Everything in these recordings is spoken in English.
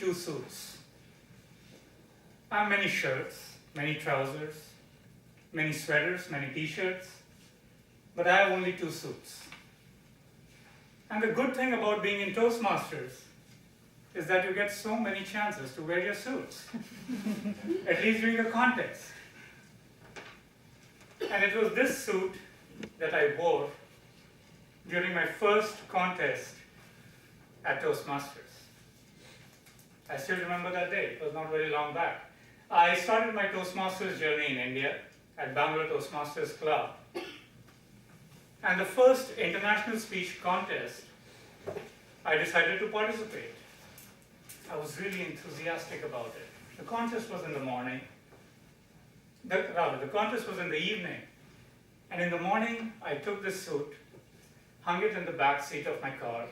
two suits. I have many shirts, many trousers, many sweaters, many t-shirts, but I have only two suits. And the good thing about being in Toastmasters is that you get so many chances to wear your suits, at least during a contest. And it was this suit that I wore during my first contest at Toastmasters. I still remember that day. It was not very long back. I started my Toastmasters journey in India at Bangalore Toastmasters Club. And the first international speech contest, I decided to participate. I was really enthusiastic about it. The contest was in the morning. The contest was in the evening. And in the morning, I took this suit, hung it in the back seat of my car,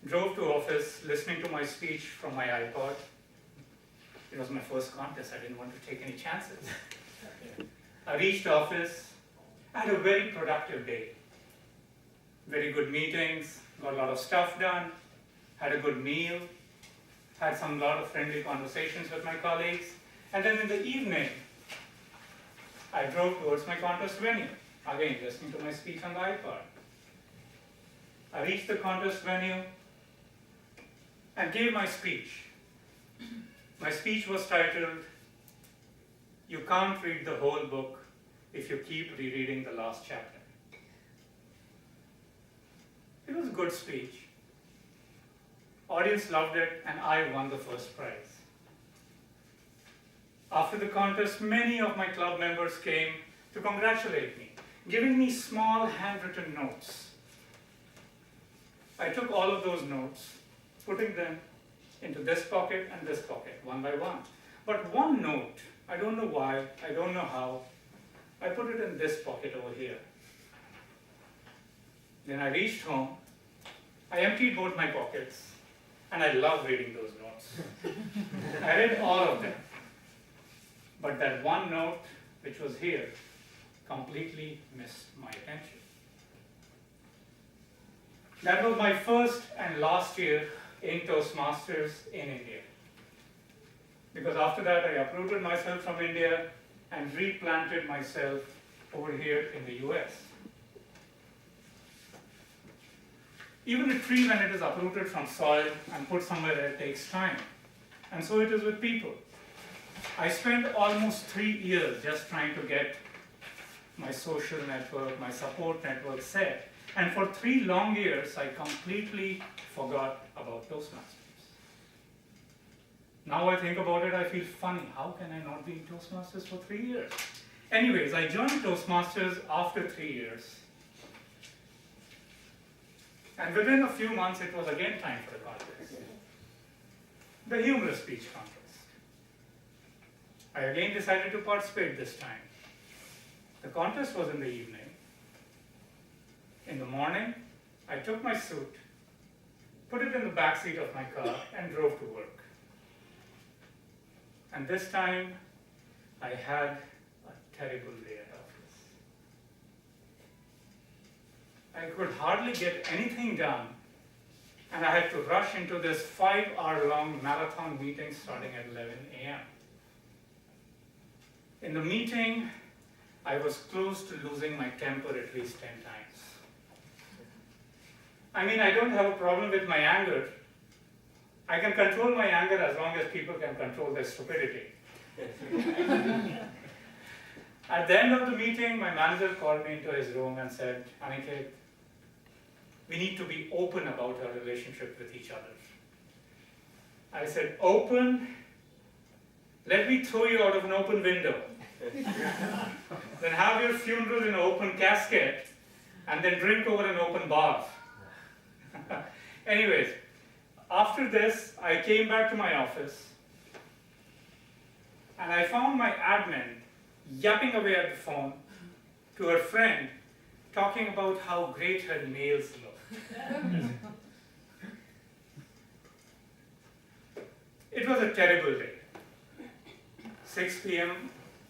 drove to office listening to my speech from my iPod. It was my first contest. I didn't want to take any chances. I reached office. I had a very productive day. Very good meetings, got a lot of stuff done, had a good meal, had some lot of friendly conversations with my colleagues. And then in the evening, I drove towards my contest venue, again listening to my speech on the iPod. I reached the contest venue and gave my speech. My speech was titled, "You can't read the whole book if you keep rereading the last chapter." It was a good speech. Audience loved it, and I won the first prize. After the contest, many of my club members came to congratulate me, giving me small handwritten notes. I took all of those notes, putting them into this pocket and this pocket, one by one. But one note, I don't know why, I don't know how, I put it in this pocket over here. Then I reached home, I emptied both my pockets, and I love reading those notes. I read all of them. But that one note, which was here, completely missed my attention. That was my first and last year in Toastmasters in India. Because after that, I uprooted myself from India and replanted myself over here in the US. Even a tree, when it is uprooted from soil and put somewhere there, takes time. And so it is with people. I spent almost 3 years just trying to get my social network, my support network set. And for 3 long years, I completely forgot about Toastmasters. Now I think about it, I feel funny. How can I not be in Toastmasters for 3 years? Anyways, I joined Toastmasters after 3 years. And within a few months, it was again time for a contest. The humorous speech contest. I again decided to participate this time. The contest was in the evening. In the morning, I took my suit, put it in the back seat of my car, and drove to work. And this time, I had a terrible day at office. I could hardly get anything done, and I had to rush into this 5-hour-long marathon meeting starting at 11 a.m. In the meeting, I was close to losing my temper at least 10 times. I mean, I don't have a problem with my anger. I can control my anger as long as people can control their stupidity. At the end of the meeting, my manager called me into his room and said, "Aniket, we need to be open about our relationship with each other." I said, "Open? Let me throw you out of an open window. Then have your funeral in an open casket, and then drink over an open bar." Anyways, after this, I came back to my office, and I found my admin yapping away at the phone to her friend, talking about how great her nails look. It was a terrible day. 6 p.m.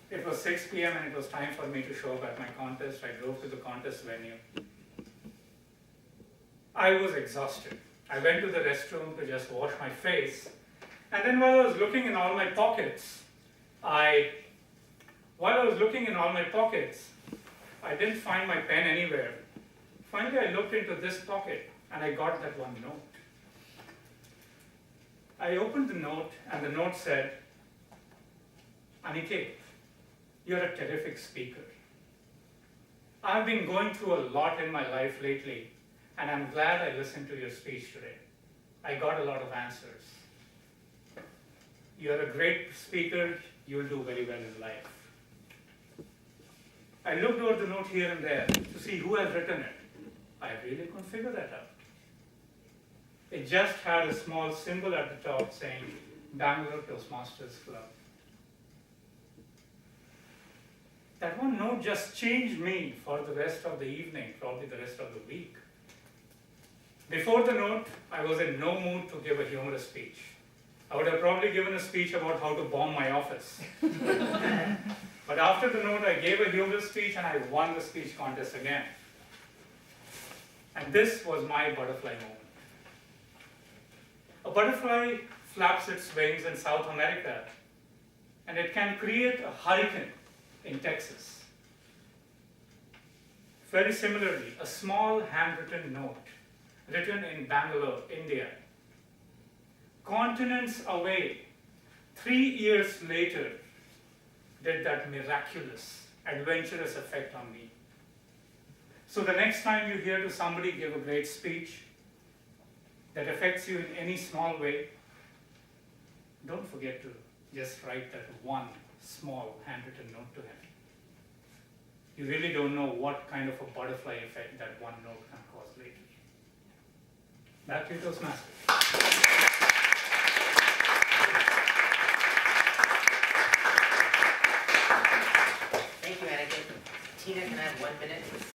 It was 6 p.m. and it was time for me to show up at my contest. I drove to the contest venue. I was exhausted. I went to the restroom to just wash my face, And then while I was looking in all my pockets, I didn't find my pen anywhere. Finally, I looked into this pocket and I got that one note. I opened the note and the note said, Aniket, you're a terrific speaker. I've been going through a lot in my life lately, and I'm glad I listened to your speech today. I got a lot of answers. You're a great speaker, you'll do very well in life. I looked over the note here and there to see who has written it. I really couldn't figure that out. It just had a small symbol at the top saying, Bangalore Toastmasters Club. That one note just changed me for the rest of the evening, probably the rest of the week. Before the note, I was in no mood to give a humorous speech. I would have probably given a speech about how to bomb my office. But after the note, I gave a humorous speech and I won the speech contest again. And this was my butterfly moment. A butterfly flaps its wings in South America, and it can create a hurricane in Texas. Very similarly, a small handwritten note written in Bangalore, India, continents away, 3 years later, did that miraculous, adventurous effect on me. So the next time you hear to somebody give a great speech that affects you in any small way, don't forget to just write that one small handwritten note to him. You really don't know what kind of a butterfly effect that one note can cause later. Back to you, Toastmasters. Thank you, Aniket. Tina, can I have 1 minute?